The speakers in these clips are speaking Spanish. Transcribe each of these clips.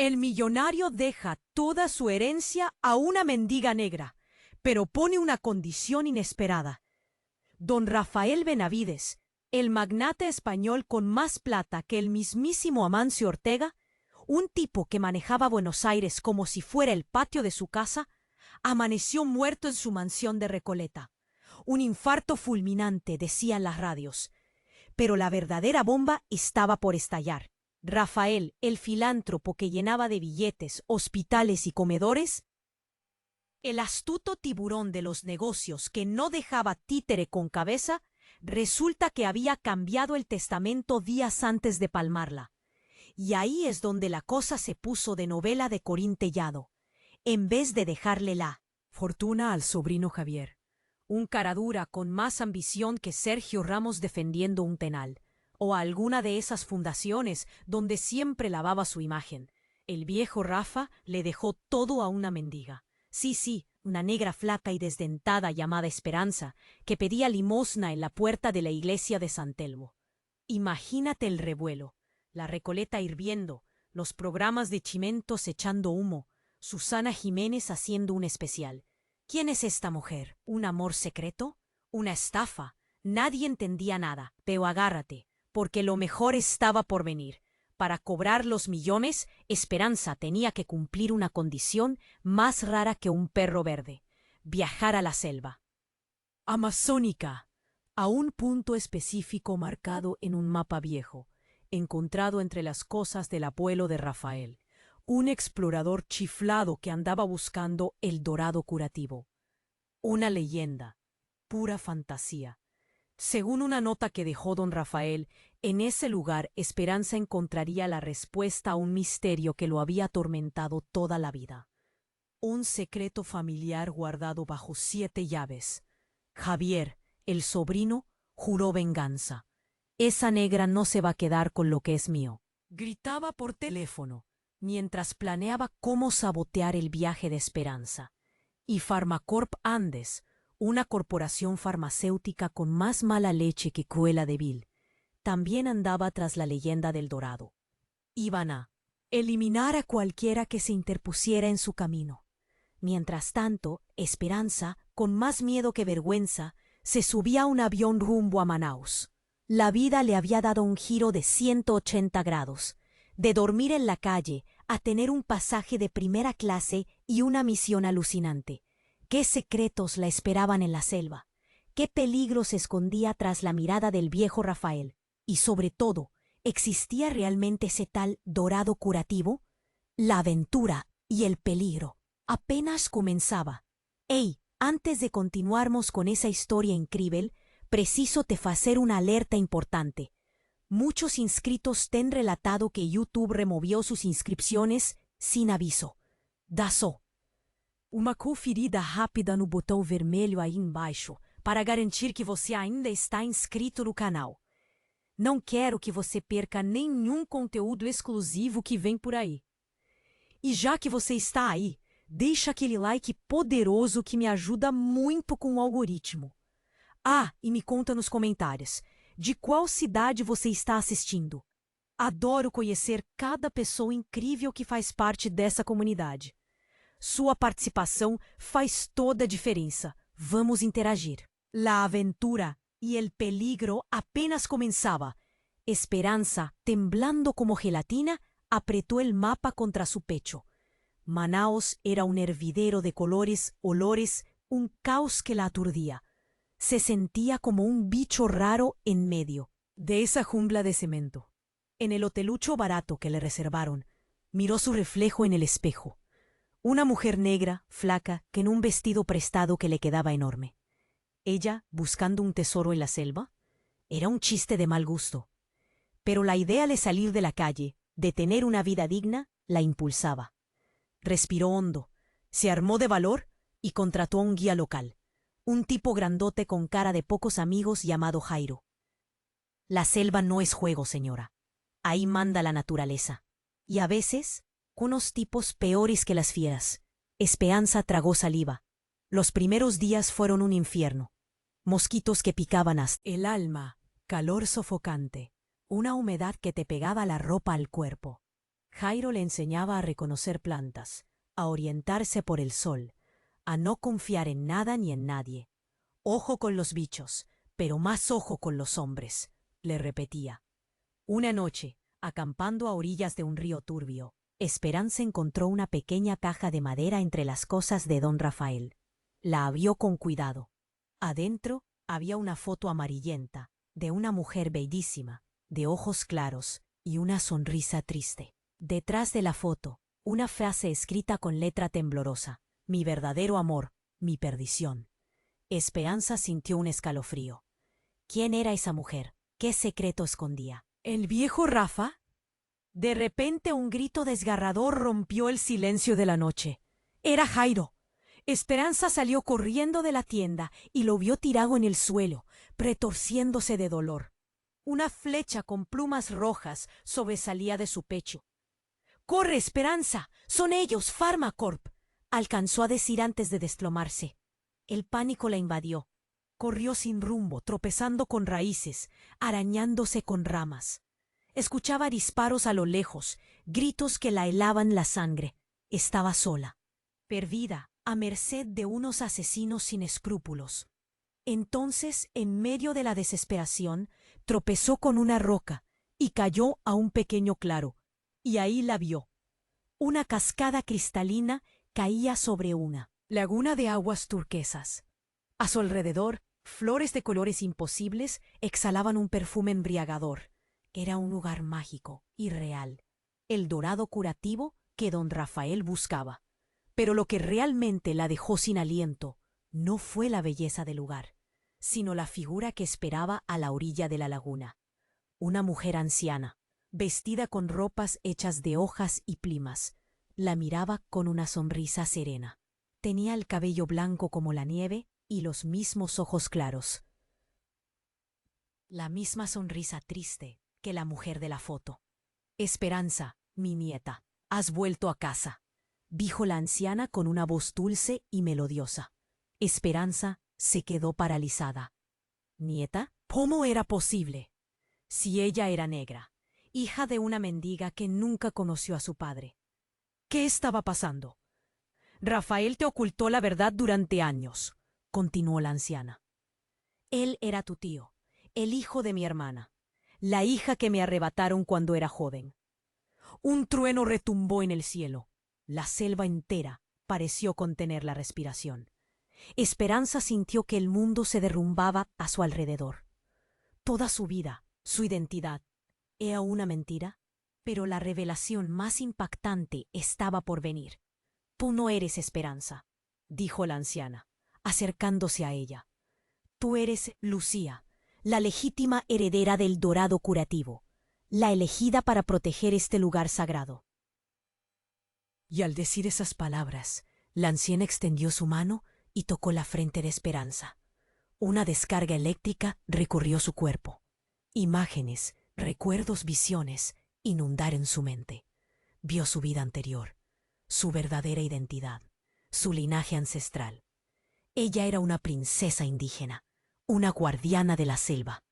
El millonario deja toda su herencia a una mendiga negra, pero pone una condición inesperada. Don Rafael Benavides, el magnate español con más plata que el mismísimo Amancio Ortega, un tipo que manejaba Buenos Aires como si fuera el patio de su casa, amaneció muerto en su mansión de Recoleta. Un infarto fulminante, decían las radios. Pero la verdadera bomba estaba por estallar. Rafael, el filántropo que llenaba de billetes hospitales y comedores, el astuto tiburón de los negocios que no dejaba títere con cabeza, resulta que había cambiado el testamento días antes de palmarla. Y ahí es donde la cosa se puso de novela de Corín Tellado. En vez de dejarle la fortuna al sobrino Javier, un caradura con más ambición que Sergio Ramos defendiendo un penal, o a alguna de esas fundaciones donde siempre lavaba su imagen, el viejo Rafa le dejó todo a una mendiga. Sí, una negra flaca y desdentada llamada Esperanza, que pedía limosna en la puerta de la iglesia de San Telmo. Imagínate el revuelo, la Recoleta hirviendo, los programas de Chimentos echando humo, Susana Jiménez haciendo un especial. ¿Quién es esta mujer? ¿Un amor secreto? ¿Una estafa? Nadie entendía nada, pero agárrate, porque lo mejor estaba por venir. Para cobrar los millones, Esperanza tenía que cumplir una condición más rara que un perro verde: viajar a la selva amazónica, a un punto específico marcado en un mapa viejo, encontrado entre las cosas del abuelo de Rafael, un explorador chiflado que andaba buscando el dorado curativo. Una leyenda, pura fantasía. Según una nota que dejó don Rafael, en ese lugar Esperanza encontraría la respuesta a un misterio que lo había atormentado toda la vida. Un secreto familiar guardado bajo 7 llaves. Javier, el sobrino, juró venganza. Esa negra no se va a quedar con lo que es mío. Gritaba por teléfono, mientras planeaba cómo sabotear el viaje de Esperanza. Y Farmacorp Andes, una corporación farmacéutica con más mala leche que Cruella de Vil, también andaba tras la leyenda del Dorado. Iban a eliminar a cualquiera que se interpusiera en su camino. Mientras tanto, Esperanza, con más miedo que vergüenza, se subía a un avión rumbo a Manaus. La vida le había dado un giro de 180 grados, de dormir en la calle a tener un pasaje de primera clase y una misión alucinante. ¿Qué secretos la esperaban en la selva? ¿Qué peligro se escondía tras la mirada del viejo Rafael? Y sobre todo, ¿existía realmente ese tal dorado curativo? La aventura y el peligro apenas comenzaba. ¡Ey! Antes de continuarmos con esa historia increíble, preciso te facer una alerta importante. Muchos inscritos te han relatado que YouTube removió sus inscripciones sin aviso. Dá só uma conferida rápida no botão vermelho aí embaixo para garantir que você ainda está inscrito no canal. Não quero que você perca nenhum conteúdo exclusivo que vem por aí. E já que você está aí, deixa aquele like poderoso que me ajuda muito com o algoritmo. Ah, e me conta nos comentários, de qual cidade você está assistindo? Adoro conhecer cada pessoa incrível que faz parte dessa comunidade. Sua participação faz toda a diferença. Vamos interagir. La aventura y el peligro apenas comenzaba. Esperanza, temblando como gelatina, apretó el mapa contra su pecho. Manaos era un hervidero de colores, olores, un caos que la aturdía. Se sentía como un bicho raro en medio de esa jungla de cemento. En el hotelucho barato que le reservaron, miró su reflejo en el espejo. Una mujer negra, flaca, que en un vestido prestado que le quedaba enorme. Ella, buscando un tesoro en la selva, era un chiste de mal gusto. Pero la idea de salir de la calle, de tener una vida digna, la impulsaba. Respiró hondo, se armó de valor y contrató a un guía local, un tipo grandote con cara de pocos amigos llamado Jairo. La selva no es juego, señora. Ahí manda la naturaleza. Y a veces, unos tipos peores que las fieras. Esperanza tragó saliva. Los primeros días fueron un infierno. Mosquitos que picaban hasta el alma, calor sofocante, una humedad que te pegaba la ropa al cuerpo. Jairo le enseñaba a reconocer plantas, a orientarse por el sol, a no confiar en nada ni en nadie. Ojo con los bichos, pero más ojo con los hombres, le repetía. Una noche, acampando a orillas de un río turbio, Esperanza encontró una pequeña caja de madera entre las cosas de don Rafael. La abrió con cuidado. Adentro había una foto amarillenta, de una mujer bellísima, de ojos claros y una sonrisa triste. Detrás de la foto, una frase escrita con letra temblorosa: mi verdadero amor, mi perdición. Esperanza sintió un escalofrío. ¿Quién era esa mujer? ¿Qué secreto escondía? ¿El viejo Rafa? De repente un grito desgarrador rompió el silencio de la noche. Era Jairo. Esperanza salió corriendo de la tienda y lo vio tirado en el suelo, retorciéndose de dolor. Una flecha con plumas rojas sobresalía de su pecho. ¡Corre, Esperanza! ¡Son ellos, Pharmacorp!, alcanzó a decir antes de desplomarse. El pánico la invadió. Corrió sin rumbo, tropezando con raíces, arañándose con ramas. Escuchaba disparos a lo lejos, gritos que la helaban la sangre. Estaba sola, perdida, a merced de unos asesinos sin escrúpulos. Entonces, en medio de la desesperación, tropezó con una roca y cayó a un pequeño claro. Y ahí la vio. Una cascada cristalina caía sobre una laguna de aguas turquesas. A su alrededor, flores de colores imposibles exhalaban un perfume embriagador. Era un lugar mágico y real, el dorado curativo que don Rafael buscaba. Pero lo que realmente la dejó sin aliento no fue la belleza del lugar, sino la figura que esperaba a la orilla de la laguna. Una mujer anciana, vestida con ropas hechas de hojas y plimas, la miraba con una sonrisa serena. Tenía el cabello blanco como la nieve y los mismos ojos claros. La misma sonrisa triste que la mujer de la foto. Esperanza, mi nieta, has vuelto a casa, dijo la anciana con una voz dulce y melodiosa. Esperanza se quedó paralizada. ¿Nieta? ¿Cómo era posible? Si ella era negra, hija de una mendiga que nunca conoció a su padre. ¿Qué estaba pasando? Rafael te ocultó la verdad durante años, continuó la anciana. Él era tu tío, el hijo de mi hermana, la hija que me arrebataron cuando era joven. Un trueno retumbó en el cielo. La selva entera pareció contener la respiración. Esperanza sintió que el mundo se derrumbaba a su alrededor. Toda su vida, su identidad, ¿era una mentira? Pero la revelación más impactante estaba por venir. Tú no eres Esperanza, dijo la anciana, acercándose a ella. Tú eres Lucía, la legítima heredera del dorado curativo, la elegida para proteger este lugar sagrado. Y al decir esas palabras, la anciana extendió su mano y tocó la frente de Esperanza. Una descarga eléctrica recorrió su cuerpo. Imágenes, recuerdos, visiones inundaron su mente. Vio su vida anterior, su verdadera identidad, su linaje ancestral. Ella era una princesa indígena, una guardiana de la selva.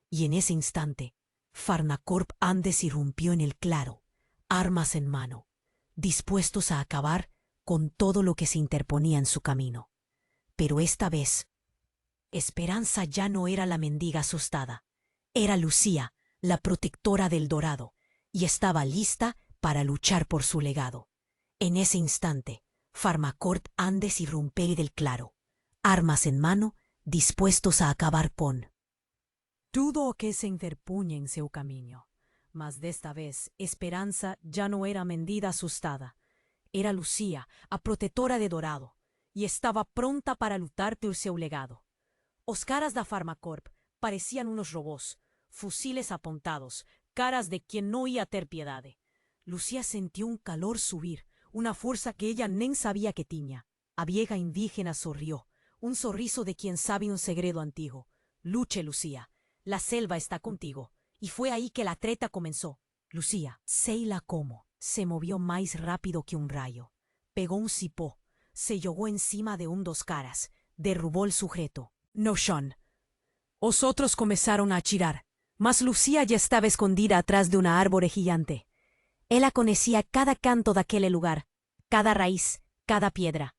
Y en ese instante, Pharmacorp Andes irrumpió en el claro, armas en mano, dispuestos a acabar con todo lo que se interponía en su camino. Pero esta vez, Esperanza ya no era la mendiga asustada. Era Lucía, la protectora del dorado, y estaba lista para luchar por su legado. En ese instante, Pharmacorp Andes irrumpió del claro, armas en mano, dispuestos a acabar con. Dudo que se interpuñe en su camino, mas desta vez Esperanza ya no era mendiga asustada. Era Lucía, a protectora de dorado, y estaba pronta para luchar por su legado. Os caras da Pharmacorp parecían unos robots, fusiles apuntados, caras de quien no ia ter piedade. Lucía sintió un calor subir, una fuerza que ella nem sabía que tiña. A vieja indígena sonrió, un sorriso de quien sabe un segredo antiguo. Luche, Lucía, la selva está contigo. Y fue ahí que la treta comenzó. Lucía, séila como, se movió más rápido que un rayo. Pegó un cipó, se yogó encima de un dos caras, derrubó el sujeto. No, Sean. Os otros comenzaron a chirar, mas Lucía ya estaba escondida atrás de una árbore gigante. Ella conocía cada canto de aquel lugar, cada raíz, cada piedra.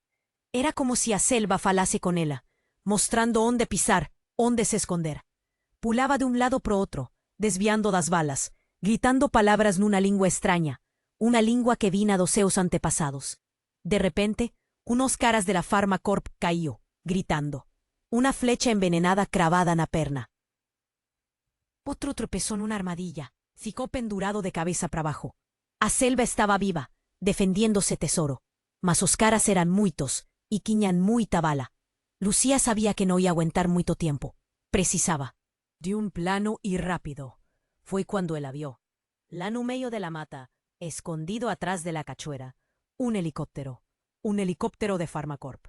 Era como si a selva falase con ella, mostrando onde pisar, onde se esconder. Pulaba de un lado pro otro, desviando das balas, gritando palabras nuna lengua extraña, una lengua que vina dos seus antepasados. De repente, unos caras de la Farmacorp cayó, gritando. Una flecha envenenada cravada na perna. Otro tropezó en una armadilla, ficó pendurado de cabeza para abajo. A selva estaba viva, defendiéndose tesoro, mas os caras eran muitos y quiñan muita bala. Lucía sabía que no iba a aguantar muito tiempo. Precisaba de un plano y rápido. Fue cuando él la vio. La no medio de la mata, escondido atrás de la cachuera, un helicóptero de Farmacorp.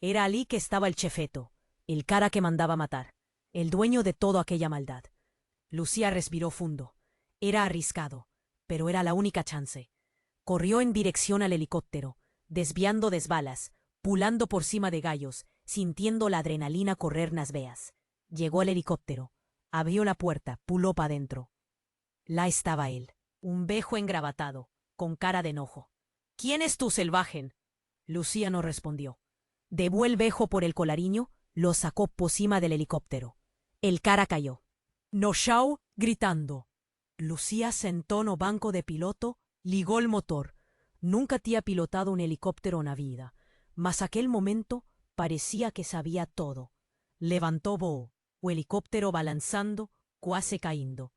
Era allí que estaba el chefeto, el cara que mandaba matar, el dueño de toda aquella maldad. Lucía respiró fundo. Era arriscado, pero era la única chance. Corrió en dirección al helicóptero, desviando des balas, pulando por cima de gallos, sintiendo la adrenalina correr nas veas. Llegó al helicóptero, abrió la puerta, puló pa' dentro. La estaba él, un vejo engravatado, con cara de enojo. ¿Quién es tú, selvajen? Lucía no respondió. Debó el vejo por el colariño, lo sacó por cima del helicóptero. El cara cayó. Noshau gritando. Lucía sentó no banco de piloto, ligó el motor. Nunca tía pilotado un helicóptero na vida, mas aquel momento parecía que sabía todo. Levantó voo, o helicóptero balanzando, cuase caindo.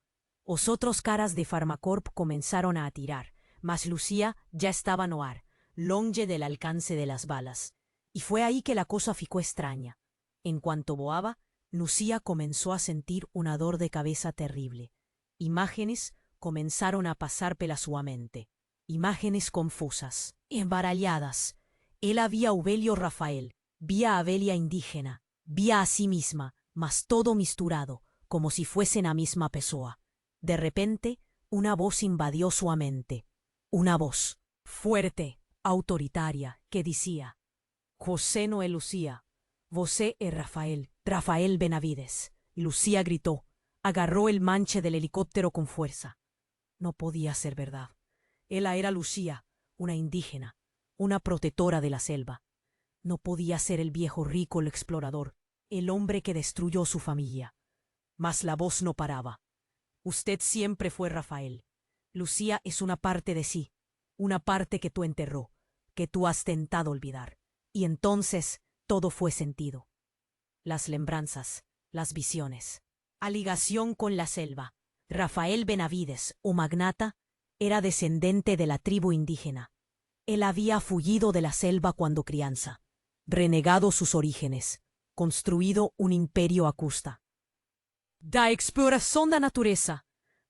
Os otros caras de Farmacorp comenzaron a atirar, mas Lucía ya estaba no ar, longe del alcance de las balas. Y fue ahí que la cosa ficó extraña. En cuanto voaba, Lucía comenzó a sentir una dor de cabeza terrible. Imágenes comenzaron a pasar pela su mente. Imágenes confusas, embaralladas. Él había a Ubelio Rafael, vía a Belia indígena, vía a sí misma, mas todo misturado, como si fuesen a misma pessoa. De repente, una voz invadió su mente. Una voz, fuerte, autoritaria, que decía: José no es Lucía, vosé es Rafael Benavides. Y Lucía gritó, agarró el manche del helicóptero con fuerza. No podía ser verdad. Ella era Lucía, una indígena, una protectora de la selva. No podía ser el viejo rico, el explorador, el hombre que destruyó su familia. Mas la voz no paraba. Usted siempre fue Rafael. Lucía es una parte de sí, una parte que tú enterró, que tú has tentado olvidar. Y entonces todo fue sentido. Las lembranzas, las visiones. A ligación con la selva. Rafael Benavides, o magnata, era descendente de la tribu indígena. Él había fugido de la selva cuando crianza, renegado sus orígenes, construido un imperio a custa da exploración da natureza.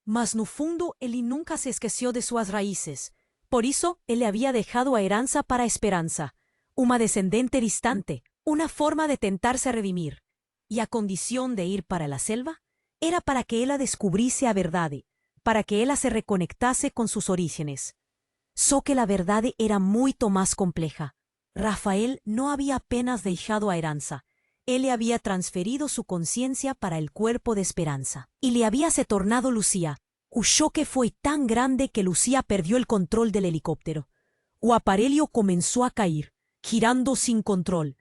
Mas no fundo él nunca se esqueció de sus raíces. Por eso él le había dejado a heranza para esperanza, una descendente distante, una forma de tentarse redimir. Y a condición de ir para la selva, era para que ella descubriese a verdade, para que ella se reconectase con sus orígenes. So que la verdade era muito más compleja. Rafael no había apenas dejado a heranza. Él le había transferido su conciencia para el cuerpo de esperanza. Y le habíase tornado Lucía. El choque fue tan grande que Lucía perdió el control del helicóptero. O aparelho comenzó a caer, girando sin control.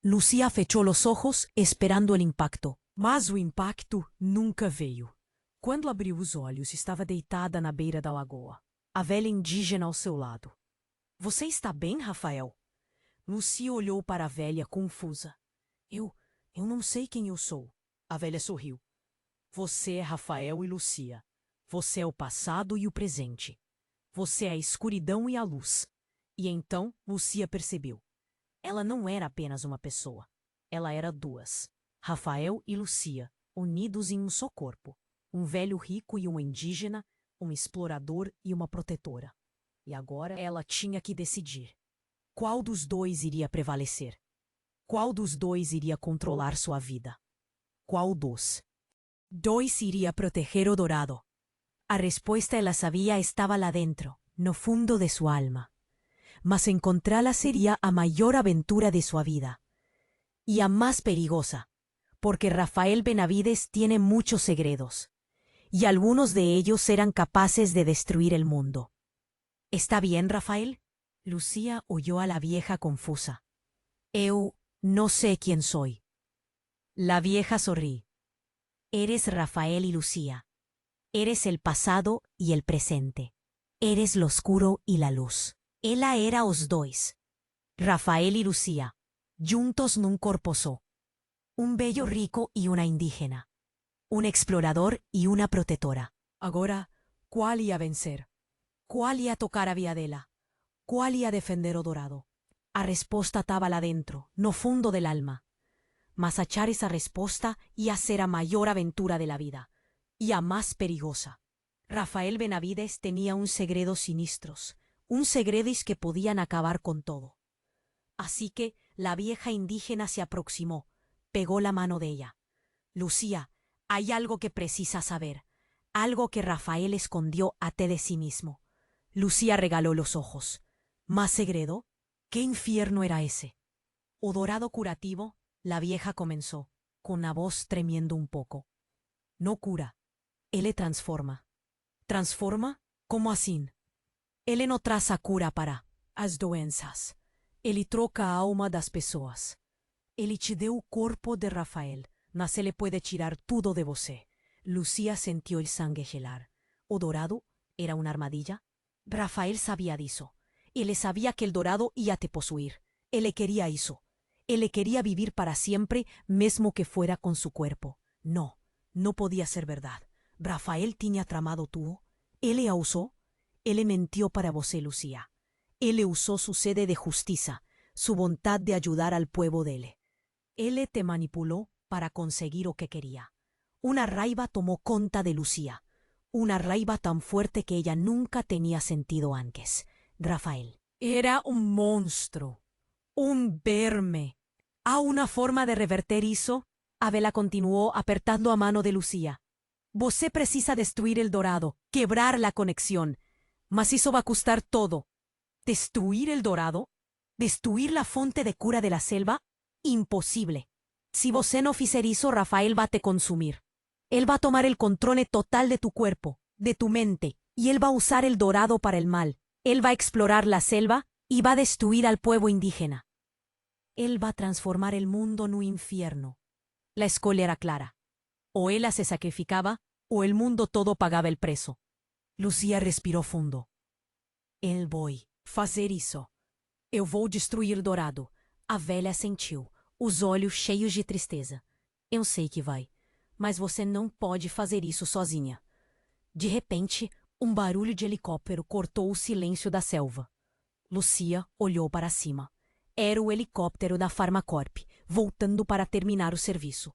Lucía fechó los ojos esperando el impacto. Mas o impacto nunca veio. Quando abriu os olhos, estava deitada na beira da lagoa, a velha indígena ao seu lado. Você está bem, Rafael? Lucía olhou para a velha confusa. Eu não sei quem eu sou. A velha sorriu. Você é Rafael e Lucía. Você é o passado e o presente. Você é a escuridão e a luz. E então Lucía percebeu. Ela não era apenas uma pessoa. Ela era duas. Rafael e Lucía, unidos em um só corpo. Um velho rico e uma indígena, um explorador e uma protetora. E agora ela tinha que decidir. Qual dos dois iria prevalecer? Qual dos dois iria controlar sua vida? Qual dos dois iria proteger o dourado? A respuesta ela sabía estaba lá dentro, no fundo de su alma. Mas encontrarla sería a mayor aventura de su vida. Y a más perigosa, porque Rafael Benavides tiene muchos segredos, y algunos de ellos eran capaces de destruir el mundo. ¿Está bien, Rafael? Lucía oyó a la vieja confusa. Eu no sé quién soy. La vieja sonrí. Eres Rafael y Lucía. Eres el pasado y el presente. Eres lo oscuro y la luz. Ela era os dois. Rafael y Lucía, juntos nun corpo só. Un bello rico y una indígena. Un explorador y una protetora. Agora, ¿cuál ia vencer? ¿Cuál ia tocar a vía dela? ¿Cuál ia defender o dorado? A resposta estaba lá dentro, no fundo del alma. Mas achar esa resposta ia ser a mayor aventura de la vida, y a más perigosa. Rafael Benavides tenía un segredo sinistros, un segredis que podían acabar con todo. Así que la vieja indígena se aproximó, pegó la mano de ella. Lucía, hay algo que precisas saber, algo que Rafael escondió a te de sí mismo. Lucía regaló los ojos. ¿Más segredo? ¿Qué infierno era ese? O dorado curativo, la vieja comenzó, con la voz tremiendo un poco. No cura, él le transforma. ¿Transforma? ¿Cómo así? Él no traza cura para as doenças. Ele troca a alma das pessoas. Ele te deu o corpo de Rafael, mas ele puede tirar tudo de você. Lucía sintió el sangue gelar. ¿O dorado era una armadilla? Rafael sabía disso. Él sabía que el dorado ia te posuir. Él quería eso. Él quería vivir para siempre, mesmo que fuera con su cuerpo. No, no podía ser verdad. Rafael tinha tramado tudo. Él a usó. Él mentió para você, Lucía. Él usó su sede de justicia, su voluntad de ayudar al pueblo de él. Él te manipuló para conseguir lo que quería. Una raiva tomó conta de Lucía. Una raiva tan fuerte que ella nunca tenía sentido antes. Rafael era un monstruo, un verme. ¿Há una forma de reverter isso? Abela continuó apertando a mano de Lucía. Você precisa destruir el dorado, quebrar la conexión. Mas isso va a custar todo. ¿Destruir el dorado? ¿Destruir la fonte de cura de la selva? Imposible. Si você no fizer isso, Rafael va a te consumir. Él va a tomar el control total de tu cuerpo, de tu mente, y él va a usar el dorado para el mal. Él va a explorar la selva y va a destruir al pueblo indígena. Él va a transformar el mundo en un infierno. La escolha era clara. O ella se sacrificaba, o el mundo todo pagaba el preço. Lucía respiró fundo. Eu vou fazer isso. Eu vou destruir Dourado. A velha sentiu, os olhos cheios de tristeza. Eu sei que vai, mas você não pode fazer isso sozinha. De repente, um barulho de helicóptero cortou o silêncio da selva. Lucía olhou para cima. Era o helicóptero da Farmacorp, voltando para terminar o serviço.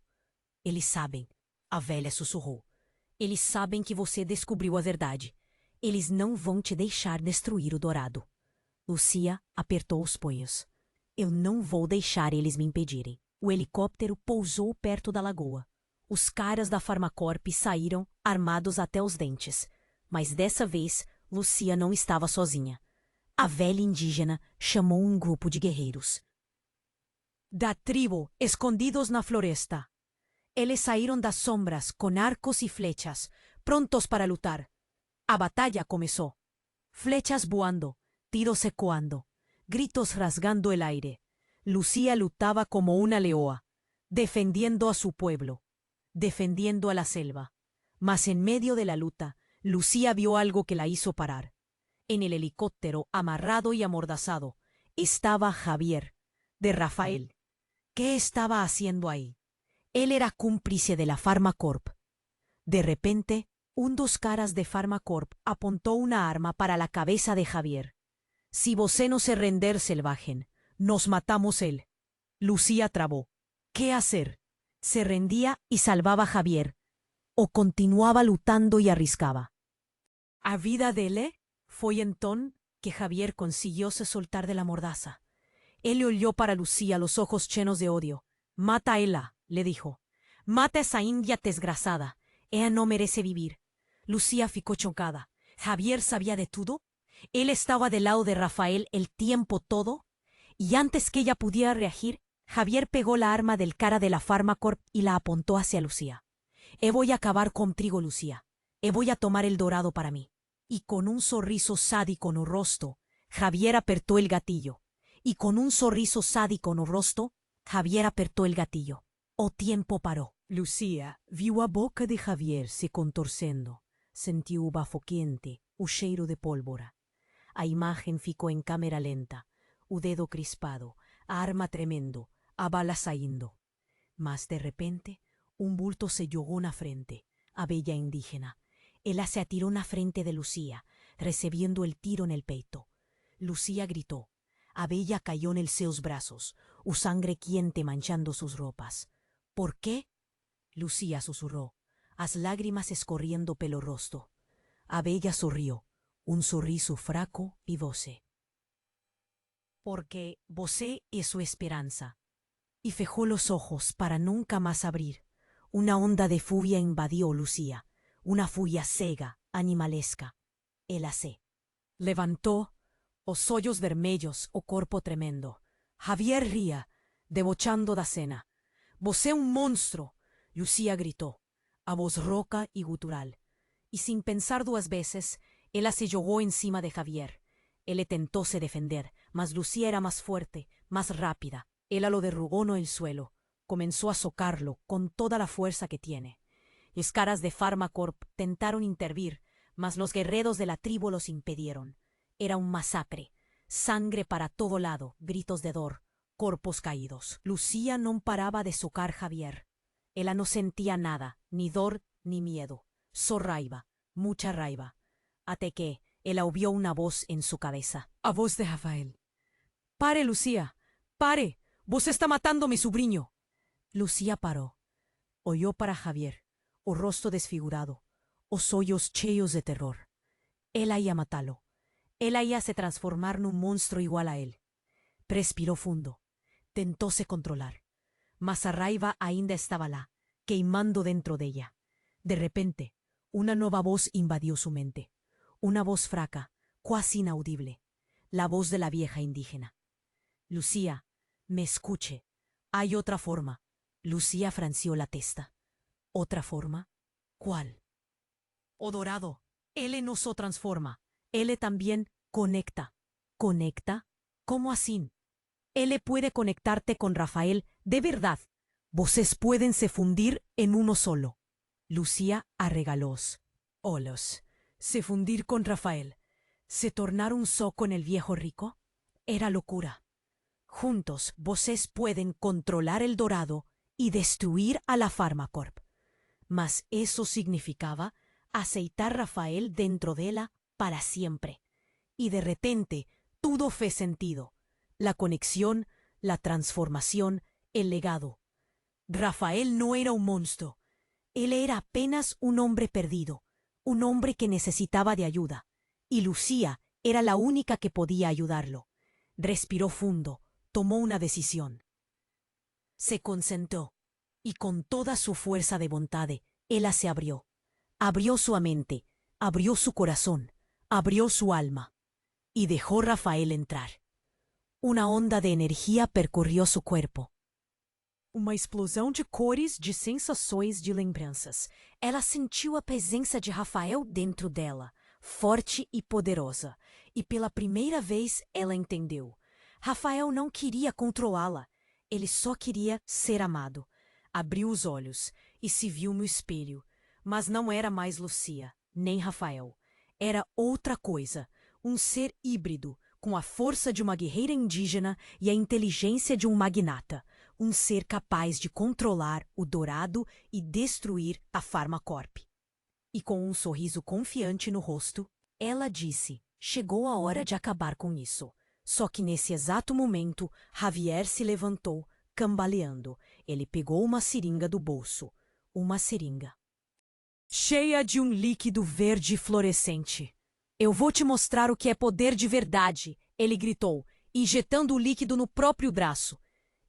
Eles sabem, a velha sussurrou. Eles sabem que você descobriu a verdade. Eles não vão te deixar destruir o Dourado. Lucía apertou os punhos. Eu não vou deixar eles me impedirem. O helicóptero pousou perto da lagoa. Os caras da Farmacorp saíram, armados até os dentes. Mas dessa vez, Lucía não estava sozinha. A velha indígena chamou um grupo de guerreiros. Da tribo, escondidos na floresta. Eles saíram das sombras com arcos e flechas, prontos para lutar. A batalha começou. Flechas voando, tiros ecoando, gritos rasgando el aire. Lucía lutaba como una leoa, defendiendo a su pueblo, defendiendo a la selva. Mas en medio de la luta, Lucía vio algo que la hizo parar. En el helicóptero, amarrado y amordazado, estaba Javier, de Rafael. ¿Qué estaba haciendo ahí? Él era cúmplice de la Farmacorp. De repente, un dos caras de Farmacorp apuntó una arma para la cabeza de Javier. Si você no se render, selvagen, nos matamos él. Lucía trabó. ¿Qué hacer? ¿Se rendía y salvaba a Javier? ¿O continuaba lutando y arriscaba? A vida dele fue entonces que Javier consiguió se soltar de la mordaza. Él oyó para Lucía los ojos llenos de odio. Mata a ella, le dijo. Mata a esa india desgraçada. Ella no merece vivir. Lucía ficó chocada. ¿Javier sabía de todo? Él estaba del lado de Rafael el tiempo todo. Y antes que ella pudiera reagir, Javier pegó la arma del cara de la Farmacorp y la apuntó hacia Lucía. Voy a acabar contigo, Lucía. Voy a tomar el dorado para mí. Y con un sorriso sádico no rostro, Javier apertó el gatillo. Y con un sorriso sádico no rostro, Javier apertó el gatillo. O tiempo paró. Lucía viu a boca de Javier se contorcendo. Sentiu o bafo quente, o cheiro de pólvora. A imagen ficou en cámara lenta, o dedo crispado, a arma tremendo, a bala saindo. Mas de repente, un bulto se jogou na frente, a bella indígena. Ela se atiró na frente de Lucía, recibiendo el tiro en el peito. Lucía gritó. A bella cayó en seus brazos, o sangre quiente manchando sus ropas. ¿Por qué? Lucía susurró, as lágrimas escorriendo pelo rostro. A bella sorrió, un sorriso fraco y voce. Porque vosé es su esperanza. Y fijó los ojos para nunca más abrir. Una onda de furia invadió Lucía, una furia cega, animalesca. Ela se levantó, os ollos vermelhos, o corpo tremendo. Javier ría, debochando da cena. Vosé un monstruo, Lucía gritó, a voz roca y gutural. Y sin pensar duas veces, ella se jogó encima de Javier. Él tentóse defender, mas Lucía era más fuerte, más rápida. Ella lo derrugó no el suelo, comenzó a socarlo con toda la fuerza que tiene. Los caras de Farmacorp tentaron intervir, mas los guerreros de la tribu los impidieron. Era un masacre, sangre para todo lado, gritos de dolor, corpos caídos. Lucía no paraba de socar Javier. Ella no sentía nada, ni dolor ni miedo, só raiva, mucha raiva. Hasta que ella oyó una voz en su cabeza. A voz de Rafael. «Pare, Lucía, pare, vos está matando a mi sobrinho». Lucía paró. Oyó para Javier, o rostro desfigurado, os ollos cheios de terror. Ella ia matalo. Ella ia se transformar en un monstruo igual a él. Respiró fundo. Tentóse controlar. Mas a raiva ainda estaba lá, queimando dentro de ella. De repente, una nueva voz invadió su mente. Una voz fraca, casi inaudible. La voz de la vieja indígena. «Lucía, me escuche. Hay otra forma». Lucía franció la testa. ¿Otra forma? ¿Cuál? «O dorado. Él no se transforma. Él también conecta». ¿Conecta? ¿Cómo así? Él puede conectarte con Rafael de verdad. Voces pueden se fundir en uno solo. Lucía arregalós. Olos. Se fundir con Rafael. Se tornar un soco en el viejo rico. Era locura. Juntos, voces pueden controlar el dorado y destruir a la Farmacorp. Mas eso significaba aceitar Rafael dentro de ella para siempre. Y de repente, todo fue sentido. La conexión, la transformación, el legado. Rafael no era un monstruo. Él era apenas un hombre perdido, un hombre que necesitaba de ayuda. Y Lucía era la única que podía ayudarlo. Respiró fundo, tomó una decisión. Se concentró, y con toda su fuerza de voluntad, ella se abrió. Abrió su mente, abrió su corazón, abrió su alma, y dejó a Rafael entrar. Una onda de energía percorrió su cuerpo. Uma explosão de cores, de sensações, de lembranças. Ela sentiu a presença de Rafael dentro dela, forte e poderosa. E pela primeira vez ela entendeu. Rafael não queria controlá-la. Ele só queria ser amado. Abriu os olhos e se viu no espelho. Mas não era mais Lucía, nem Rafael. Era outra coisa, um ser híbrido, com a força de uma guerreira indígena e a inteligência de um magnata. Um ser capaz de controlar o dourado e destruir a Farmacorp. E com um sorriso confiante no rosto, ela disse, chegou a hora de acabar com isso. Só que nesse exato momento, Javier se levantou, cambaleando. Ele pegou uma seringa do bolso. Uma seringa cheia de um líquido verde fluorescente. Eu vou te mostrar o que é poder de verdade, ele gritou, injetando o líquido no próprio braço.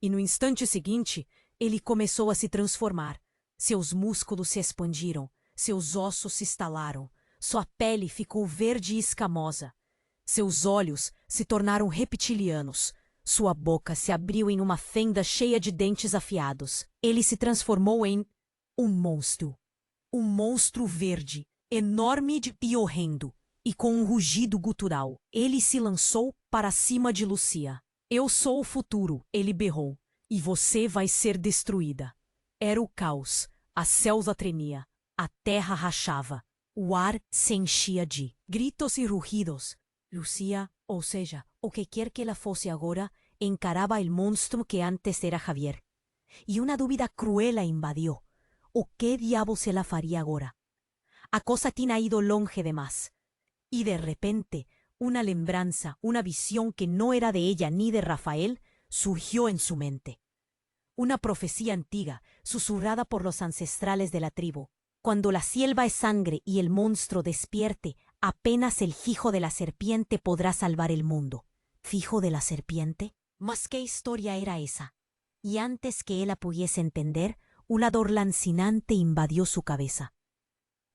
E no instante seguinte, ele começou a se transformar. Seus músculos se expandiram, seus ossos se estalaram, sua pele ficou verde e escamosa. Seus olhos se tornaram reptilianos. Sua boca se abriu em uma fenda cheia de dentes afiados. Ele se transformou em um monstro. Um monstro verde, enorme e horrendo. e com um rugido gutural, ele se lançou para cima de Lucia. Eu sou o futuro, ele berrou, e você vai ser destruída. Era o caos, a selva tremia, a terra rachava, o ar se enchia de gritos e rugidos. Lucia, ou seja, o que quer que ela fosse agora, encarava el monstro que antes era Javier. E uma dúvida cruel a invadiu. O que diabos ela faria agora? A cosa tinha ido longe demais. Y de repente, una lembranza, una visión que no era de ella ni de Rafael, surgió en su mente. Una profecía antigua, susurrada por los ancestrales de la tribu. Cuando la sierva es sangre y el monstruo despierte, apenas el hijo de la serpiente podrá salvar el mundo. ¿Fijo de la serpiente? ¿Mas qué historia era esa? Y antes que ella pudiese entender, una dor lancinante invadió su cabeza.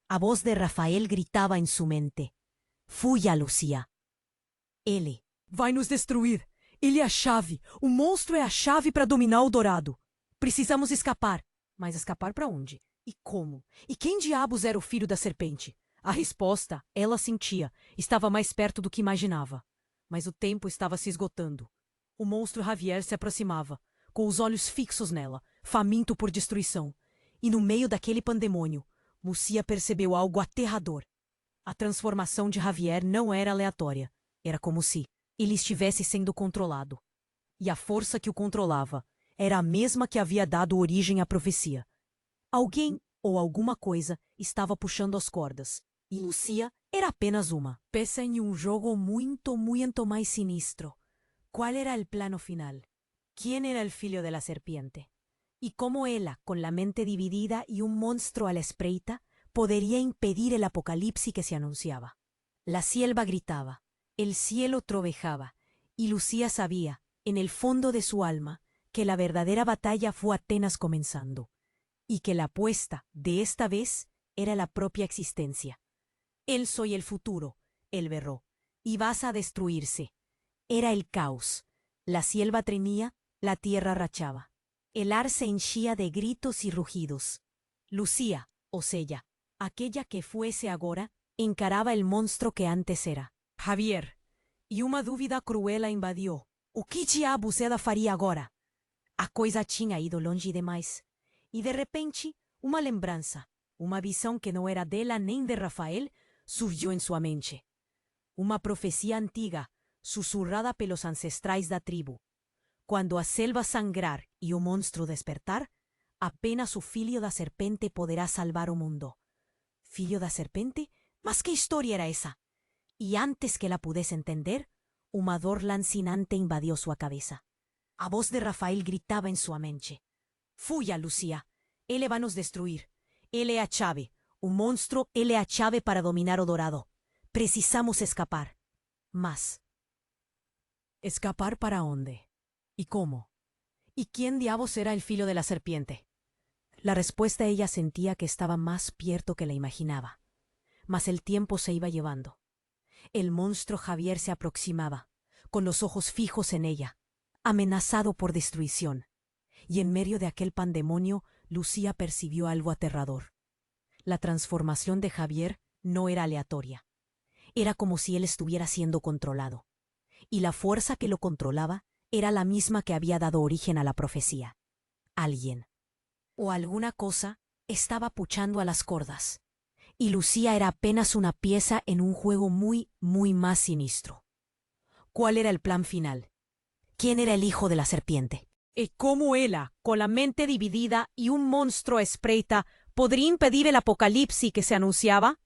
A voz de Rafael gritaba en su mente: Fuya, Lucia. Ele vai nos destruir. Ele é a chave. O monstro é a chave para dominar o dourado. Precisamos escapar. Mas escapar para onde? E como? E quem diabos era o filho da serpente? A resposta, ela sentia, estava mais perto do que imaginava. Mas o tempo estava se esgotando. O monstro Javier se aproximava, com os olhos fixos nela, faminto por destruição. E no meio daquele pandemônio, Lucia percebeu algo aterrador. A transformação de Javier não era aleatória. Era como se ele estivesse sendo controlado. E a força que o controlava era a mesma que havia dado origem à profecia. Alguém ou alguma coisa estava puxando as cordas. E Lucia era apenas uma peça em um jogo muito mais sinistro. Qual era o plano final? ¿Quién era el filho de la serpiente? Y cómo ella, con la mente dividida y un monstruo a la espreita, podría impedir el apocalipsis que se anunciaba. La sierva gritaba, el cielo trovejaba, y Lucía sabía, en el fondo de su alma, que la verdadera batalla fue apenas comenzando, y que la apuesta, de esta vez, era la propia existencia. Él soy el futuro, él berró, y vas a destruirse. Era el caos. La sierva tremía, la tierra rachaba. El ar se henchía de gritos y rugidos. Lucía, o sea, aquella que fuese agora, encaraba el monstruo que antes era Javier. E uma dúvida cruel a invadiu. O que diabos ela faria agora? A coisa tinha ido longe demais. E de repente, uma lembrança, uma visão que não era dela nem de Rafael, surgiu em sua mente. Uma profecia antiga, susurrada pelos ancestrais da tribo. Quando a selva sangrar e o monstro despertar, apenas o filho da serpente poderá salvar o mundo. ¿Filho da serpente? Mas que historia era esa? Y antes que la pudiese entender, uma dor lancinante invadió su cabeza. A voz de Rafael gritaba en su mente: Fuya, Lucía, ele va nos destruir. Ele é a chave. O monstro, ele é a chave para dominar o dorado. Precisamos escapar. Mas, ¿escapar para dónde? ¿Y cómo? ¿Y quién diabos era el filo de la serpiente? La respuesta ella sentía que estaba más cierto que la imaginaba. Mas el tiempo se iba llevando. El monstruo Javier se aproximaba, con los ojos fijos en ella, amenazado por destrucción. Y en medio de aquel pandemonio, Lucía percibió algo aterrador. La transformación de Javier no era aleatoria. Era como si él estuviera siendo controlado. Y la fuerza que lo controlaba era la misma que había dado origen a la profecía. Alguien o alguna cosa estaba puchando a las cordas. Y Lucía era apenas una pieza en un juego muy más sinistro. ¿Cuál era el plan final? ¿Quién era el hijo de la serpiente? ¿Y cómo ella, con la mente dividida y un monstruo a espreita, podría impedir el apocalipsis que se anunciaba?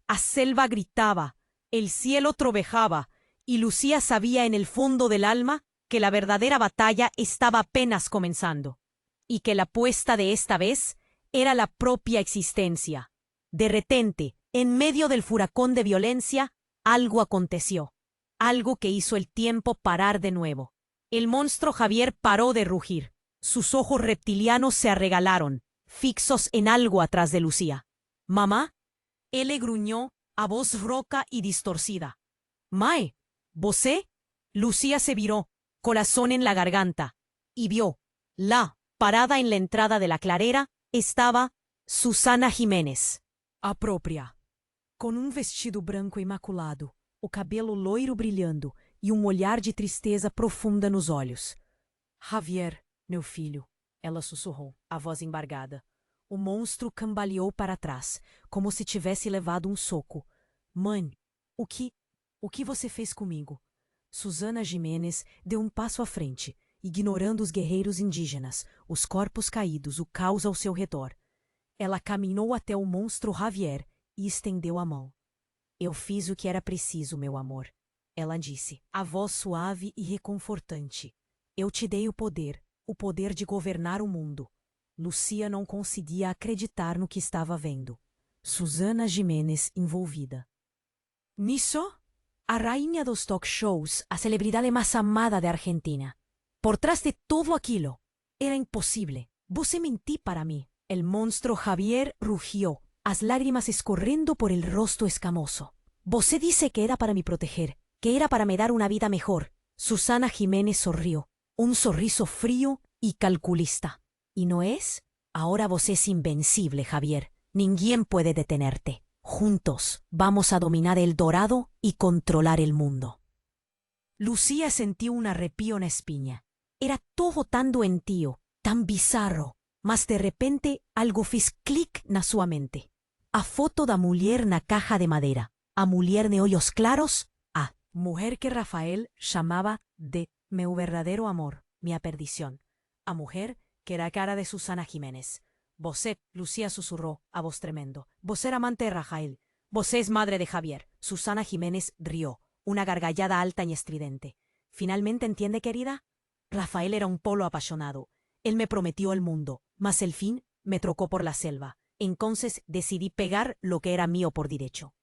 A selva gritaba, el cielo trovejaba, y Lucía sabía en el fondo del alma que la verdadera batalla estaba apenas comenzando, y que la apuesta de esta vez era la propia existencia. De repente, en medio del furacón de violencia, algo aconteció. Algo que hizo el tiempo parar de nuevo. El monstruo Javier paró de rugir. Sus ojos reptilianos se arregalaron, fixos en algo atrás de Lucía. «¿Mamá?» Él le gruñó a voz roca y distorcida. «Mae, ¿vosé?» Lucía se viró, corazón en la garganta, y vio. Parada en la entrada de la clarera, estaba Susana Jiménez. Apropia. com um vestido branco imaculado, o cabelo loiro brilhando e olhar de tristeza profunda nos olhos. Javier, meu filho, ela sussurrou, a voz embargada. O monstro cambaleou para trás, como se tivesse levado um soco. Mãe, o que você fez comigo? Susana Jimenez deu passo à frente, ignorando os guerreiros indígenas, os corpos caídos, o caos ao seu redor. Ela caminhou até o monstro Javier e estendeu a mão. Eu fiz o que era preciso, meu amor, ela disse, a voz suave e reconfortante. Eu te dei o poder de governar o mundo. Lucia não conseguia acreditar no que estava vendo. Susana Jimenez envolvida. Nisso, a rainha dos talk shows, a celebridade mais amada de Argentina. Por trás de todo aquilo, era impossível. Você mentiu para mim. El monstruo Javier rugió, as lágrimas escorrendo por el rostro escamoso. Você disse que era para me proteger, que era para me dar una vida mejor. Susana Jimenez sonrió, un sorriso frío y calculista. ¿Y no es? Ahora vos es invencible, Javier. Ninguém puede detenerte. Juntos vamos a dominar el Dorado y controlar el mundo. Lucía sintió un arrepío en la espinha. Era todo tan doentio, tan bizarro, mas de repente algo fez clic na sua mente. A foto da mulher na caja de madeira, a mulher de olhos claros, a mujer que Rafael chamaba de meu verdadeiro amor, minha perdición. A mujer que era a cara de Susana Jimenez. Vosé, Lucía susurró, a voz tremendo. Vosé era amante de Rafael. Vosé es madre de Javier. Susana Jimenez rió, una gargallada alta y estridente. ¿Finalmente entiende, querida? Rafael era un polo apasionado. Él me prometió el mundo, mas el fin me trocó por la selva. Entonces decidí pegar lo que era mío por derecho.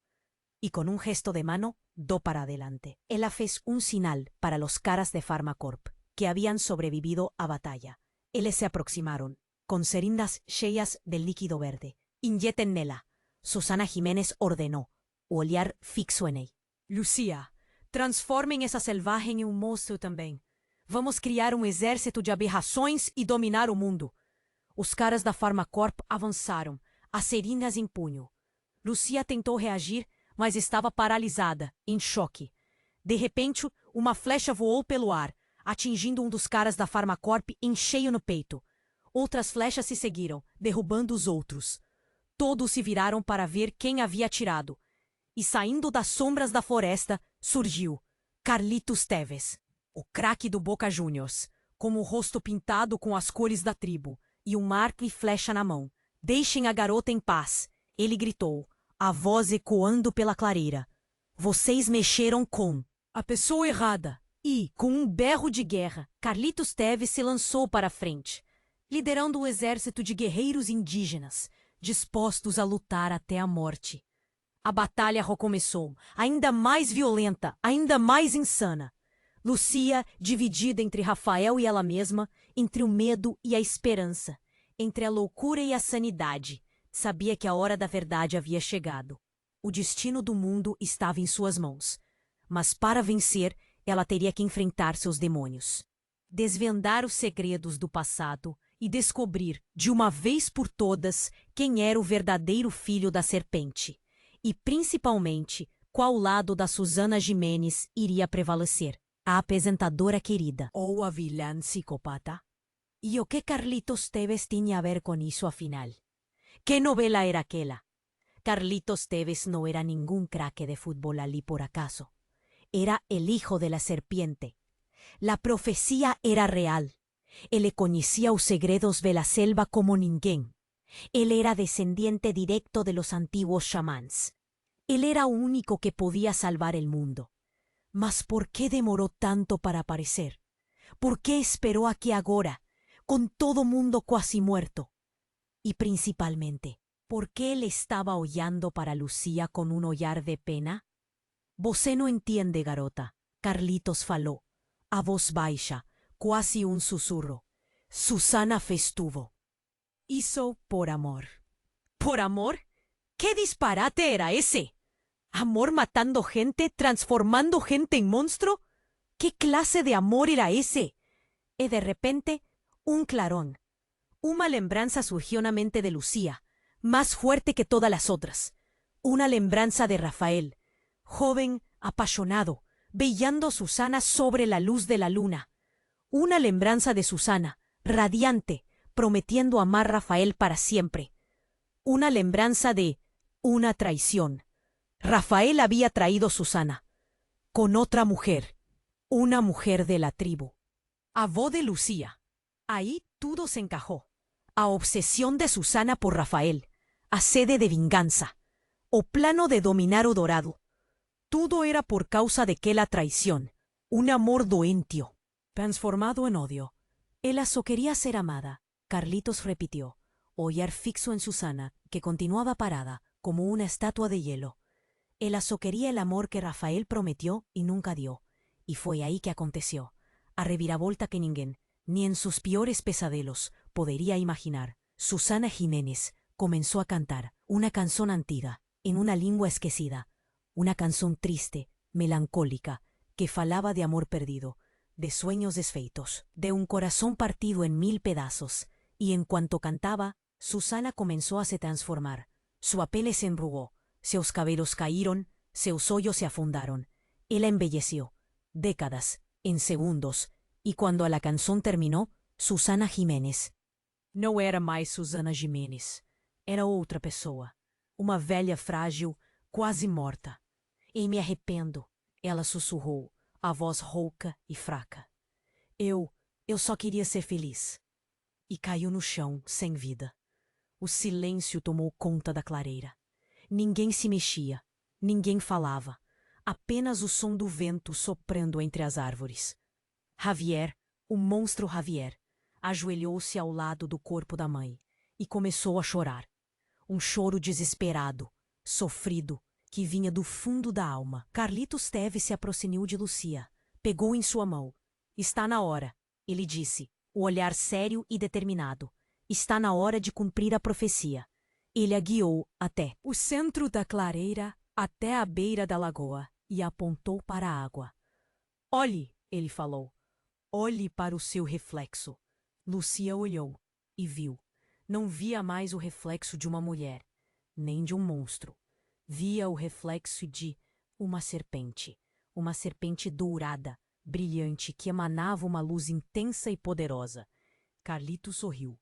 Y con un gesto de mano, do para adelante. Ella fez un sinal para los caras de Pharmacorp, que habían sobrevivido a batalla. Ellos se aproximaron, con seringas cheias del líquido verde. Inyeten nela. Susana Jimenez ordenó, olhar fixo en él. Lucía, transformem essa selvagem em monstro também. Vamos criar exército de aberrações e dominar o mundo. Os caras da Pharmacorp avançaram, as seringas em punho. Lucía tentou reagir, mas estava paralisada, em choque. De repente, uma flecha voou pelo ar, atingindo um dos caras da Pharmacorp em cheio no peito. Outras flechas se seguiram, derrubando os outros. Todos se viraram para ver quem havia atirado. E saindo das sombras da floresta, surgiu Carlitos Teves, o craque do Boca Juniors, com o rosto pintado com as cores da tribo e arco e flecha na mão. Deixem a garota em paz, ele gritou, a voz ecoando pela clareira. Vocês mexeram com a pessoa errada. E, com berro de guerra, Carlitos Teves se lançou para a frente, liderando um exército de guerreiros indígenas, dispostos a lutar até a morte. A batalha recomeçou, ainda mais violenta, ainda mais insana. Lucía, dividida entre Rafael e ela mesma, entre o medo e a esperança, entre a loucura e a sanidade, sabia que a hora da verdade havia chegado. O destino do mundo estava em suas mãos. Mas para vencer, ela teria que enfrentar seus demônios. Desvendar os segredos do passado e descobrir, de uma vez por todas, quem era o verdadeiro filho da serpente. E, principalmente, qual lado da Susana Jimenez iria prevalecer, a apresentadora querida ou a vilã psicopata? E o que Carlitos Teves tinha a ver com isso, afinal? Que novela era aquela? Carlitos Teves não era ningún craque de fútbol ali por acaso. Era el hijo de la serpiente. La profecía era real. Él conocía os segredos de la selva como ninguém. Él era descendiente directo de los antiguos chamans. Él era o único que podía salvar el mundo. Mas ¿por qué demoró tanto para aparecer? ¿Por qué esperó aquí agora, con todo mundo casi muerto? Y principalmente, ¿por qué él estaba hollando para Lucía con un olhar de pena? Você não entende, garota, Carlitos falou, a voz baixa, quase um sussurro. Susana fez tudo. Isso por amor. ¿Por amor? ¿Qué disparate era ese? ¿Amor matando gente, transformando gente en monstruo? ¿Qué clase de amor era ese? Y de repente, un clarón. Una lembranza surgió en la mente de Lucía, más fuerte que todas las otras. Una lembranza de Rafael, joven, apasionado, brillando Susana sobre la luz de la luna. Una lembranza de Susana, radiante, prometiendo amar a Rafael para siempre. Una lembranza de una traición. Rafael había traído Susana con otra mujer, una mujer de la tribu. A voz de Lucía. Ahí todo se encajó. A obsesión de Susana por Rafael, a sede de venganza, o plano de dominar o dorado. Todo era por causa de aquella traición, un amor doentio, transformado en odio. Ella so quería ser amada, Carlitos repitió, ollar fixo en Susana, que continuaba parada, como una estatua de hielo. Ella so quería el amor que Rafael prometió y nunca dio, y fue ahí que aconteció, a reviravolta que ninguén, ni en sus peores pesadelos, podría imaginar. Susana Jiménez comenzó a cantar una canción antigua, en una lengua esquecida, una canción triste, melancólica, que falaba de amor perdido, de sueños desfeitos, de un corazón partido en 1000 pedazos, y en cuanto cantaba, Susana comenzó a se transformar. Su pele se enrugó, seus cabellos caíron, seus ojos se afundaron. Ella embelleció, décadas, en segundos, y cuando a la canción terminó, Susana Jiménez não era mais Susana Jiménez, era outra pessoa, uma velha frágil, quase morta. E me arrependo, ela sussurrou, a voz rouca e fraca. Eu só queria ser feliz. E caiu no chão, sem vida. O silêncio tomou conta da clareira. Ninguém se mexia, ninguém falava, apenas o som do vento soprando entre as árvores. Javier, o monstro Javier, ajoelhou-se ao lado do corpo da mãe e começou a chorar. Um choro desesperado, sofrido, que vinha do fundo da alma. Carlitos Teves se aproximou de Lucia, pegou em sua mão. Está na hora, ele disse, o olhar sério e determinado. Está na hora de cumprir a profecia. Ele a guiou até o centro da clareira, até a beira da lagoa, e apontou para a água. Olhe, ele falou. Olhe para o seu reflexo. Lucia olhou e viu. Não via mais o reflexo de uma mulher, nem de um monstro. Via o reflexo de uma serpente dourada, brilhante, que emanava uma luz intensa e poderosa. Carlito sorriu.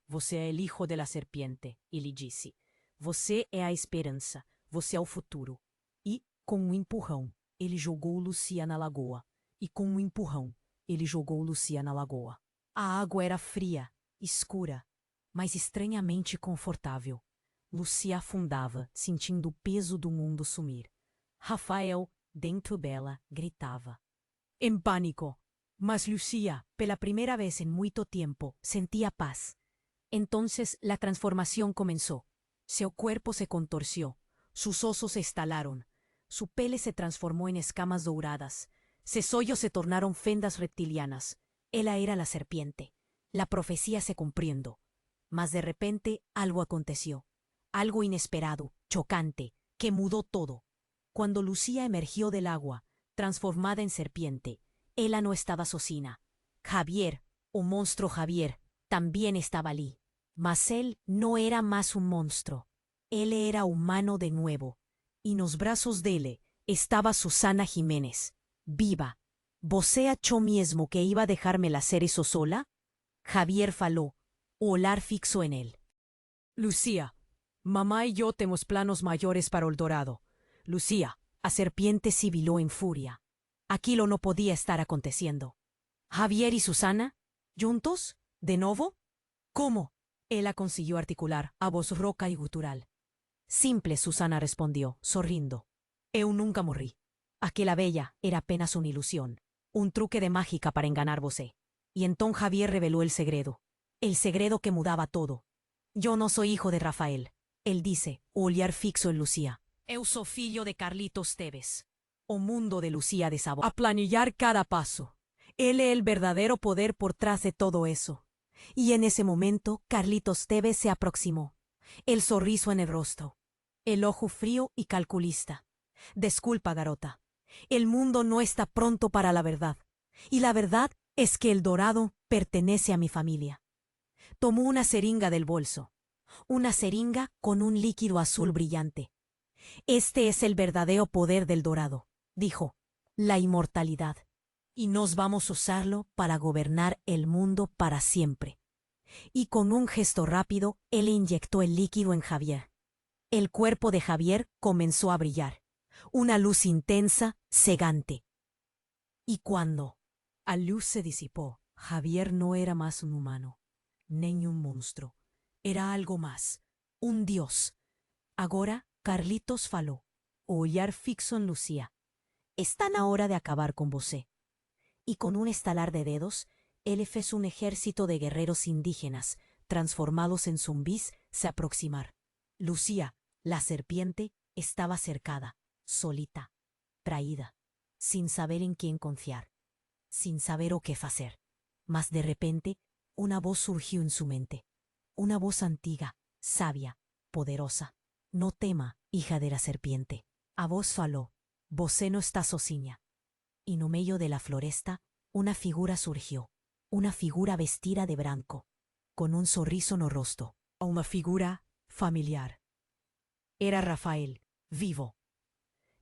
Você é el hijo de la serpiente, ele disse. Você é a esperança, você é o futuro. E, com um empurrão, ele jogou Lucia na lagoa. E com um empurrão, ele jogou Lucia na lagoa. A água era fria, escura, mas estranhamente confortável. Lucia afundava, sentindo o peso do mundo sumir. Rafael, dentro dela, gritava. Em pânico. Mas Lucia, pela primeira vez em muito tempo, sentia paz. Entonces la transformación comenzó. Su cuerpo se contorció, sus osos se estalaron, su pele se transformó en escamas douradas, sus hoyos se tornaron fendas reptilianas. Ella era la serpiente, la profecía se cumpliendo. Mas de repente algo aconteció, algo inesperado, chocante, que mudó todo. Cuando Lucía emergió del agua, transformada en serpiente, ella no estaba Susana. Javier, o monstruo Javier, también estaba allí. Mas él no era más un monstruo. Él era humano de nuevo. Y en los brazos de él estaba Susana Jiménez, viva. ¿Você achó mismo que iba a dejármela hacer eso sola? Javier faló, olhar fixo en él. Lucía, mamá y yo tenemos planos mayores para el Dorado. Lucía, a serpiente sibiló en furia. Aquilo no podía estar aconteciendo. ¿Javier y Susana? ¿Juntos? ¿De nuevo? ¿Cómo? Ella consiguió articular, a voz roca y gutural. Simple, Susana respondió, sorrindo. Eu nunca morrí. Aquella bella era apenas una ilusión, un truque de mágica para enganar você. Y entonces Javier reveló el segredo que mudaba todo. Yo no soy hijo de Rafael, él dice, o olhar fixo en Lucía. Eu sou filho de Carlitos Teves. O mundo de Lucía desabó. A planillar cada paso. Él es el verdadero poder por trás de todo eso. Y en ese momento Carlitos Teves se aproximó, el sorriso en el rostro, el ojo frío y calculista. Disculpa, garota, el mundo no está pronto para la verdad, y la verdad es que el Dorado pertenece a mi familia. Tomó una seringa del bolso, una seringa con un líquido azul brillante. Este es el verdadero poder del dorado, dijo, la inmortalidad. Y nos vamos a usarlo para gobernar el mundo para siempre. Y con un gesto rápido, él inyectó el líquido en Javier. El cuerpo de Javier comenzó a brillar. Una luz intensa, cegante. Y cuando la luz se disipó, Javier no era más un humano, ni un monstruo. Era algo más, un dios. Agora, Carlitos faló, o olhar fixo en Lucía. Está na hora de acabar con vosé. Y con un estalar de dedos, él fez un ejército de guerreros indígenas, transformados en zumbís, se aproximar. Lucía, la serpiente, estaba cercada, solita, traída, sin saber en quién confiar, sin saber o qué hacer. Mas de repente, una voz surgió en su mente. Una voz antigua, sabia, poderosa. No tema, hija de la serpiente. A vos faló, vosé no está sozinha. Y no medio de la floresta, una figura surgió. Una figura vestida de branco, con un sorriso no rostro. Una figura familiar. Era Rafael, vivo.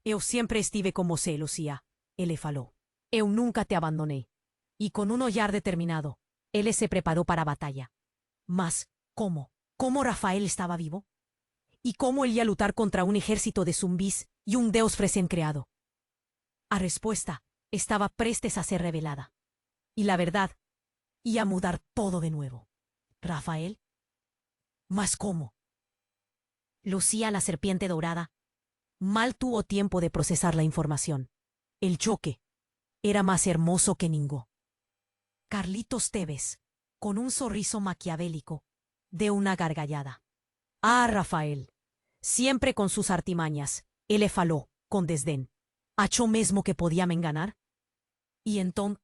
Eu siempre estive con vosé, Lucía. Él le faló. Eu nunca te abandoné. Y con un olhar determinado, él se preparó para batalla. Mas, ¿cómo? ¿Cómo Rafael estaba vivo? ¿Y cómo él iba a luchar contra un ejército de zumbís y un deus recién creado? A respuesta estaba prestes a ser revelada. Y la verdad, iba a mudar todo de nuevo. ¿Rafael? ¿Mas cómo? Lucía, la serpiente dorada, mal tuvo tiempo de procesar la información. El choque era más hermoso que ninguno. Carlitos Tevez, con un sorriso maquiavélico, de una gargallada. Ah, Rafael, siempre con sus artimañas, él le faló, con desdén. ¿Achó mesmo que podía me enganar? Y entonces,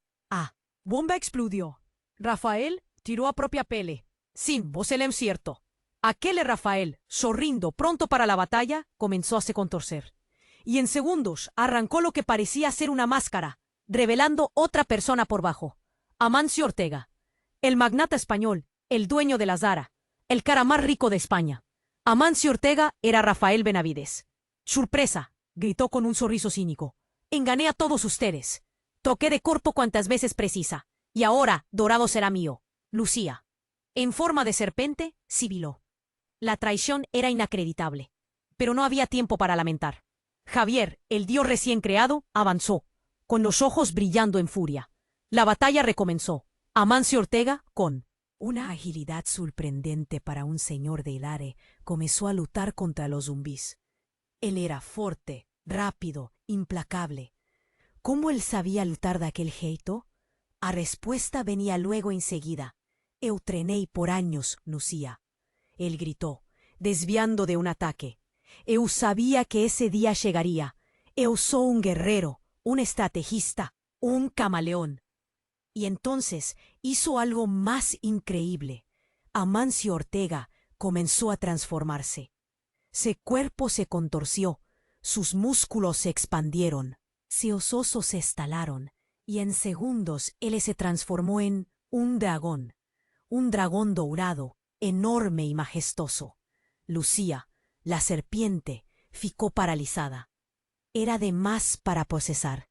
bomba explodió. Rafael tiró a propia pele. Sin vos el cierto. Aquel Rafael, sorrindo, pronto para la batalla, comenzó a se contorcer. Y en segundos arrancó lo que parecía ser una máscara, revelando otra persona por bajo. Amancio Ortega, el magnate español, el dueño de la Zara, el cara más rico de España. Amancio Ortega era Rafael Benavides. Sorpresa, gritó con un sorriso cínico. Engané a todos ustedes. Toqué de cuerpo cuantas veces precisa. Y ahora Dorado será mío. Lucía. En forma de serpiente, sibiló. La traición era inacreditable. Pero no había tiempo para lamentar. Javier, el dios recién creado, avanzó, con los ojos brillando en furia. La batalla recomenzó. Amancio Ortega, con una agilidad sorprendente para un señor de Hilare, comenzó a luchar contra los zumbís. Él era fuerte, rápido, implacable. ¿Cómo él sabía luchar de aquel jeito? A respuesta venía luego enseguida. Eu trené por años, Lucía. Él gritó, desviando de un ataque. Eu sabía que ese día llegaría. Eu soy un guerrero, un estrategista, un camaleón. Y entonces hizo algo más increíble. Amancio Ortega comenzó a transformarse. Su cuerpo se contorció, sus músculos se expandieron, sus osos se estalaron, y en segundos él se transformó en un dragón dorado, enorme y majestuoso. Lucía, la serpiente, ficó paralizada. Era de más para procesar.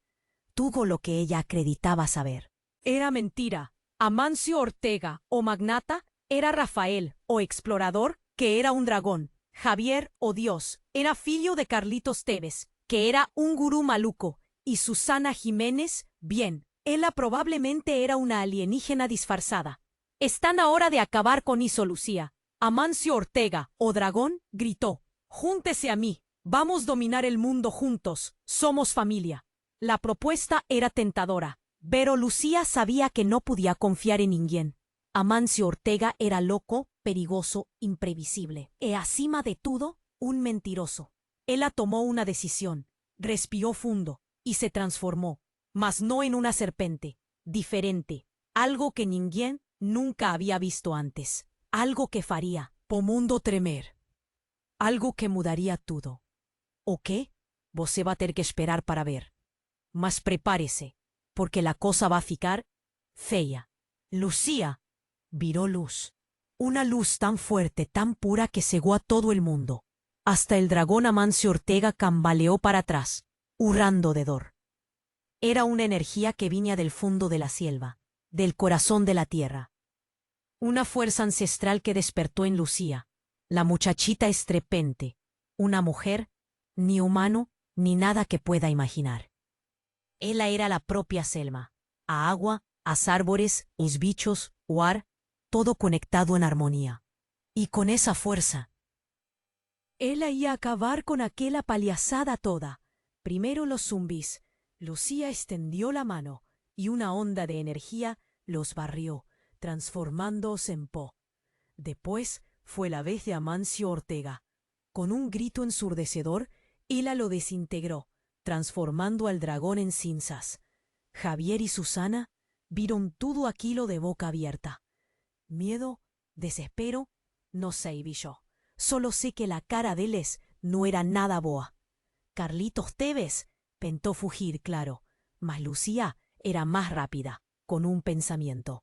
Tuvo lo que ella acreditaba saber. Era mentira. Amancio Ortega, o magnata, era Rafael, o explorador, que era un dragón. Javier, o Dios, era filho de Carlitos Tevez, que era un gurú maluco, y Susana Jiménez, bien, ella probablemente era una alienígena disfrazada. Están a hora de acabar con eso, Lucía. Amancio Ortega, o dragón, gritó. Júntese a mí. Vamos a dominar el mundo juntos. Somos familia. La propuesta era tentadora, pero Lucía sabía que no podía confiar en ninguém. Amancio Ortega era loco, perigoso, imprevisible. E acima de todo, un mentiroso. Ella tomó una decisión, respiró fundo y se transformó, mas no en una serpiente, diferente, algo que ninguém nunca había visto antes, algo que faría po mundo tremer, algo que mudaría todo. ¿O qué? Vos va a tener que esperar para ver. Mas prepárese, porque la cosa va a ficar fea. Lucía viró luz. Una luz tan fuerte, tan pura que cegó a todo el mundo. Hasta el dragón Amancio Ortega cambaleó para atrás, hurrando de dolor. Era una energía que venía del fondo de la selva, del corazón de la tierra. Una fuerza ancestral que despertó en Lucía, la muchachita estrepente, una mujer, ni humano, ni nada que pueda imaginar. Ella era la propia selva, a agua, a árboles, os bichos, ar, todo conectado en armonía. Y con esa fuerza, ella iba a acabar con aquella paliazada toda. Primero los zumbis. Lucía extendió la mano y una onda de energía los barrió, transformándose en po. Después fue la vez de Amancio Ortega. Con un grito ensurdecedor, ella lo desintegró, transformando al dragón en cinzas. Javier y Susana vieron todo aquello de boca abierta. Miedo, desespero, no sé, vi yo. Solo sé que la cara de les no era nada boa. Carlitos Tevez pentó fugir, claro, mas Lucía era más rápida, con un pensamiento.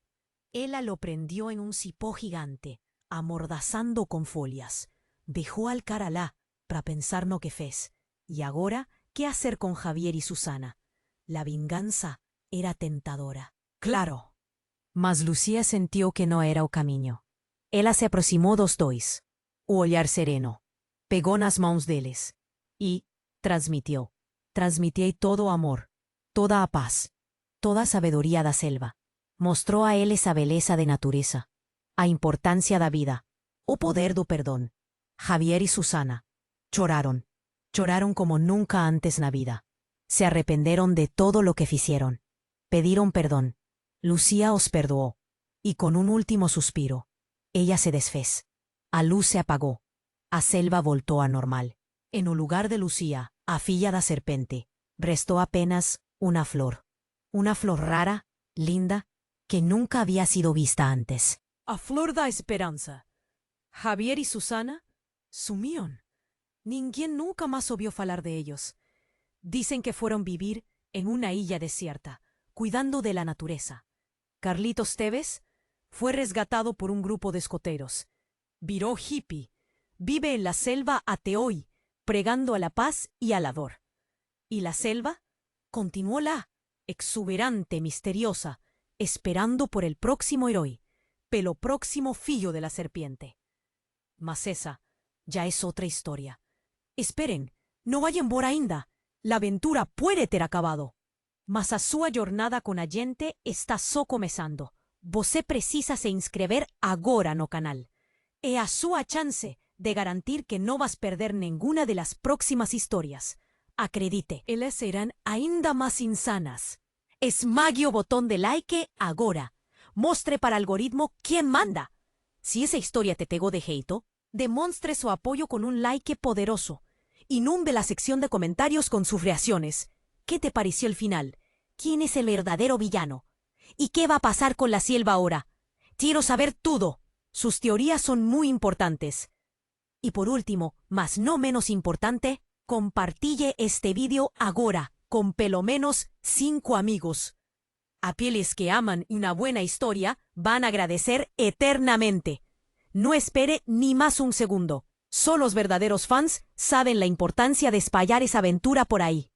Ella lo prendió en un cipó gigante, amordazando con folias. Dejó al caralá para pensar no qué fez. Y ahora, ¿qué hacer con Javier y Susana? La venganza era tentadora. Claro. Mas Lucía sintió que no era o camino. Ella se aproximó dos dois. O olhar sereno. Pegó nas mãos deles. Y transmitió todo amor, toda a paz, toda sabedoría da selva. Mostró a él esa beleza de natureza, a importancia da vida, o poder do perdón. Javier y Susana lloraron como nunca antes na vida. Se arrependieron de todo lo que hicieron. Pedieron perdón. Lucía os perdoó. Y con un último suspiro, ella se desfez. A luz se apagó. A selva voltó a normal. En o lugar de Lucía, a filla da serpente, restó apenas una flor. Una flor rara, linda, que nunca había sido vista antes. A flor da esperanza. Javier y Susana sumieron. Ninguén nunca más oyó falar de ellos. Dicen que fueron vivir en una isla desierta, cuidando de la naturaleza. Carlitos Tevez fue resgatado por un grupo de escoteros. Viró hippie. Vive en la selva ate hoy, pregando a la paz y al amor. Y la selva continuó exuberante, misteriosa, esperando por el próximo héroe, pelo próximo fillo de la serpiente. Mas esa ya es otra historia. Esperen, no vayan por ainda. La aventura puede ter acabado. Mas a súa jornada con a gente está só comenzando. Você precisa se inscrever agora no canal. É a súa chance de garantir que no vas perder ninguna de las próximas historias. Acredite, elas serán ainda más insanas. Esmague o botón de like agora. Mostre para algoritmo quién manda. Si esa historia te pegó de jeito, demonstre su apoyo con un like poderoso. Inunde la sección de comentarios con sus reacciones. ¿Qué te pareció el final? ¿Quién es el verdadero villano? ¿Y qué va a pasar con la selva ahora? Quiero saber todo. Sus teorías son muy importantes. Y por último, mas no menos importante, compartille este vídeo agora con pelo menos 5 amigos. Aquellos que aman una buena historia van a agradecer eternamente. No espere ni más un segundo. Solo los verdaderos fans saben la importancia de espallar esa aventura por ahí.